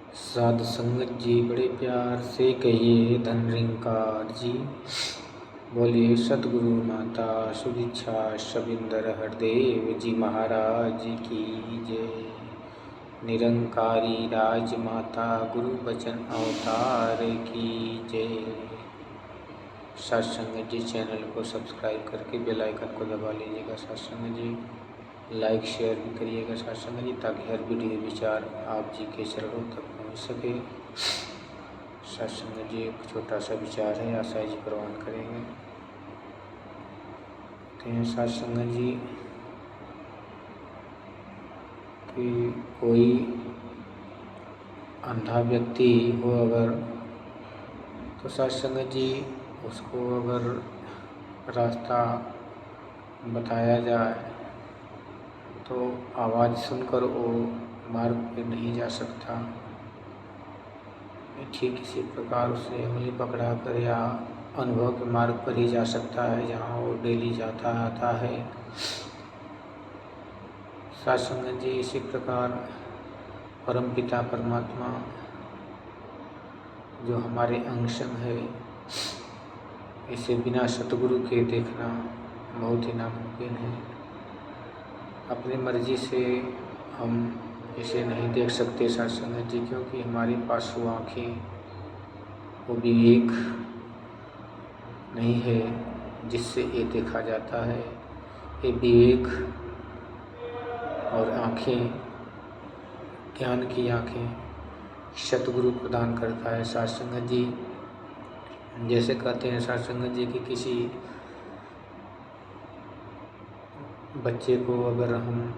साधु संगत जी बड़े प्यार से कहिए धनरिंकार जी। बोलिए सतगुरु माता सुदीक्षा शबिंदर हरदेव जी महाराज की जय। निरंकारी राज माता गुरु बचन अवतार की जय। सत्संग जी चैनल को सब्सक्राइब करके बेल आइकन को दबा लीजिएगा सत्संग जी। लाइक शेयर भी करिएगा सत्संग जी, ताकि हर वीडियो विचार आप जी के चरणों तक पहुँच सके। सत्संग जी एक छोटा सा विचार है, आशा जी प्रवान करेंगे। कहते हैं सत्संग जी कि कोई अंधा व्यक्ति हो अगर, तो सत्संग जी उसको अगर रास्ता बताया जाए तो आवाज़ सुनकर वो मार्ग पे नहीं जा सकता। ठीक इसी प्रकार उसे उंगली पकड़ा कर या अनुभव के मार्ग पर ही जा सकता है जहाँ वो डेली जाता आता है। सत्संग जी इसी प्रकार परमपिता परमात्मा जो हमारे अंग संग है, इसे बिना सतगुरु के देखना बहुत ही नामुमकिन है। अपनी मर्जी से हम इसे नहीं देख सकते सत्संग जी, क्योंकि हमारे पास वो आँखें, वो विवेक नहीं है जिससे ये देखा जाता है। ये विवेक और आँखें, ज्ञान की आँखें सतगुरु प्रदान करता है सत्संग जी। जैसे कहते हैं सत्संग जी कि किसी बच्चे को अगर हम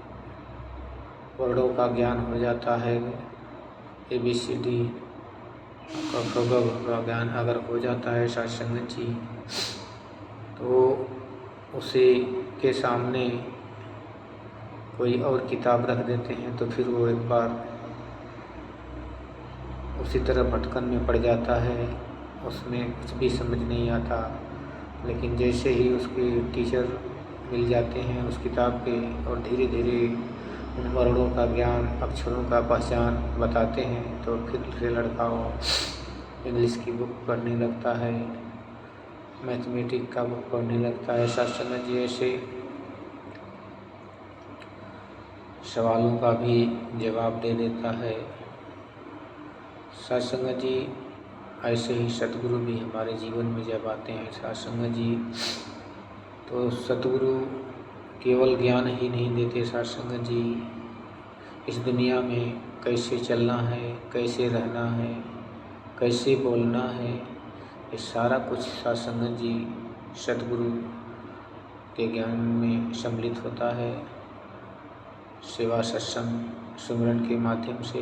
वर्णों का ज्ञान हो जाता है, ABCD क ख ग घ का ज्ञान अगर हो जाता है सत्संग जी, तो उसे के सामने कोई और किताब रख देते हैं तो फिर वो एक बार उसी तरह भटकन में पड़ जाता है, उसमें कुछ भी समझ नहीं आता। लेकिन जैसे ही उसके टीचर मिल जाते हैं उस किताब पे और धीरे धीरे उन वर्णों का ज्ञान, अक्षरों का पहचान बताते हैं, तो फिर दूसरे लड़का वो इंग्लिश की बुक पढ़ने लगता है, मैथमेटिक का बुक पढ़ने लगता है। सत्संग जी ऐसे सवालों का भी जवाब दे देता है। सत्संग जी ऐसे ही सतगुरु भी हमारे जीवन में जब आते हैं सत्संग जी, तो सतगुरु केवल ज्ञान ही नहीं देते सत्संग जी, इस दुनिया में कैसे चलना है, कैसे रहना है, कैसे बोलना है, ये सारा कुछ सत्संग जी सतगुरु के ज्ञान में सम्मिलित होता है। सेवा सत्संग सुमिरन के माध्यम से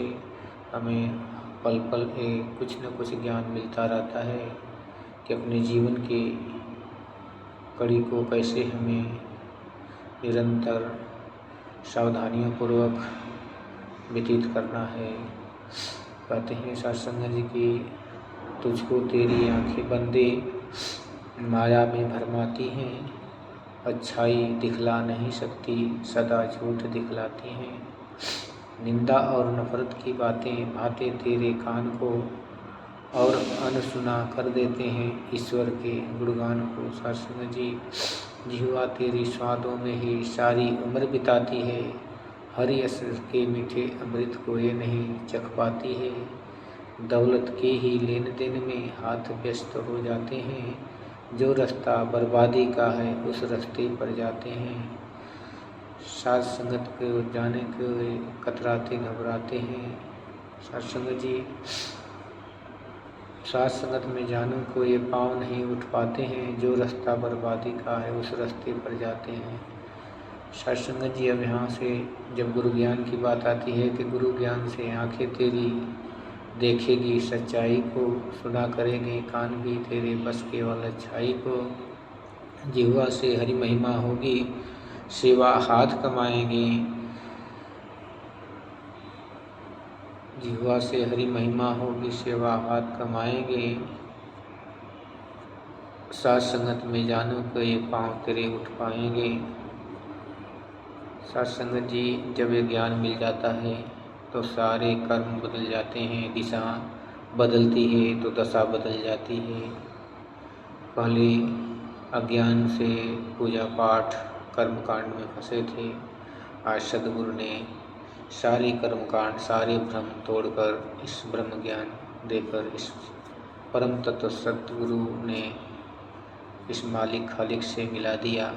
हमें पल पल कुछ न कुछ ज्ञान मिलता रहता है कि अपने जीवन की कड़ी को कैसे हमें निरंतर सावधानियों पूर्वक व्यतीत करना है। कहते हैं सत्संग जी की तुझको तेरी आँखें बंदे माया में भरमाती हैं, अच्छाई दिखला नहीं सकती सदा झूठ दिखलाती हैं। निंदा और नफरत की बातें भाते तेरे कान को और अनसुना कर देते हैं ईश्वर के गुणगान को। सत्संग जी जिह्वा तेरी स्वादों में ही सारी उम्र बिताती है, हरि रस के मीठे अमृत को ये नहीं चख पाती है। दौलत के ही लेन देन में हाथ व्यस्त हो जाते हैं, जो रास्ता बर्बादी का है उस रास्ते पर जाते हैं। साथ संगत को जाने के कतराते घबराते हैं। सत्संग जी साथ संगत में जाने को ये पाँव नहीं उठ पाते हैं, जो रास्ता बर्बादी का है उस रास्ते पर जाते हैं। सत्संग जी अब यहाँ से जब गुरु ज्ञान की बात आती है कि गुरु ज्ञान से आंखें तेरी देखेगी सच्चाई को, सुना करेंगे कान भी तेरे बस केवल अच्छाई को। जिह्वा से हरि महिमा होगी सेवा हाथ कमाएंगे, जिह्वा से हरि महिमा होगी सेवा हाथ कमाएंगे। साथ संगत में जानो को ये पाँव तेरे उठ पाएंगे। सत्संग जी जब ये ज्ञान मिल जाता है तो सारे कर्म बदल जाते हैं, दिशा बदलती है तो दशा बदल जाती है। पहले अज्ञान से पूजा पाठ कर्मकांड में फंसे थे, आज सद्गुरु ने सारे कर्मकांड सारे भ्रम तोड़कर इस ब्रह्म ज्ञान देकर इस परम तत्व सद्गुरु ने इस मालिक खालिक से मिला दिया।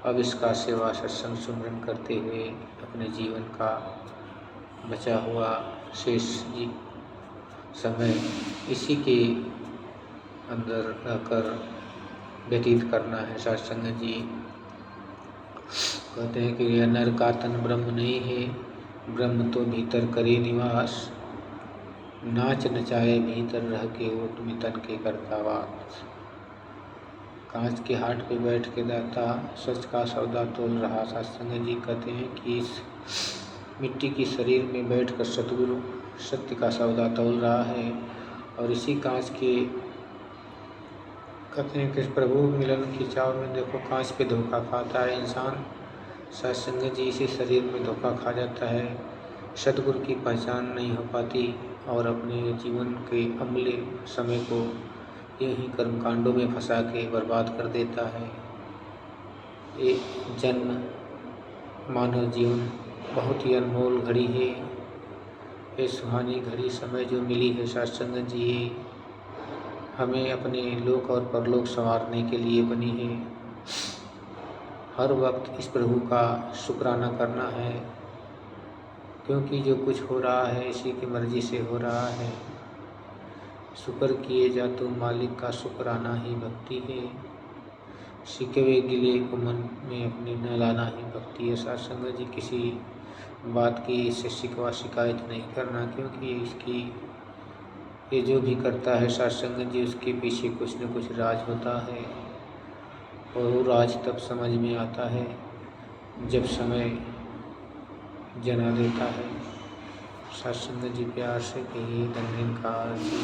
अब इसका सेवा सत्संग सुमरन करते हुए अपने जीवन का बचा हुआ शेष समय इसी के अंदर रहकर व्यतीत करना है। सत्संग जी कहते हैं कि यह नर का तन ब्रह्म नहीं है, ब्रह्म तो भीतर करे निवास, नाच नचाए भीतर रह के वो तुम्हें तन के करतावास। कांच के हाट पे बैठ के दाता सच का सौदा तोल रहा। सत्संग जी कहते हैं कि इस मिट्टी की शरीर में बैठकर सतगुरु सत्य का सौदा तोल रहा है, और इसी कांच के कहते हैं कि प्रभु मिलन की चाव में देखो कांच पे धोखा खाता है इंसान। सत्संग जी इसी शरीर में धोखा खा जाता है, सतगुरु की पहचान नहीं हो पाती और अपने जीवन के अमूल्य समय को यही कर्मकांडों में फंसा के बर्बाद कर देता है। ये जन्म मानव जीवन बहुत ही अनमोल घड़ी है। ये सुहानी घड़ी समय जो मिली है सत्संग जी हमें अपने लोक और परलोक संवारने के लिए बनी है। हर वक्त इस प्रभु का शुक्राना करना है, क्योंकि जो कुछ हो रहा है इसी की मर्जी से हो रहा है। शुक्र किए जा तो मालिक का शुक्राना ही भक्ति है, शिकवे गिले को मन में अपने न लाना ही भक्ति है। सत्संग जी किसी बात की इससे शिकवा शिकायत नहीं करना, क्योंकि इसकी ये जो भी करता है सत्संग जी उसके पीछे कुछ न कुछ राज होता है, और वो राज तब समझ में आता है जब समय जना देता है। सत्संग जी प्यार से कहिए धन्यवाद जी।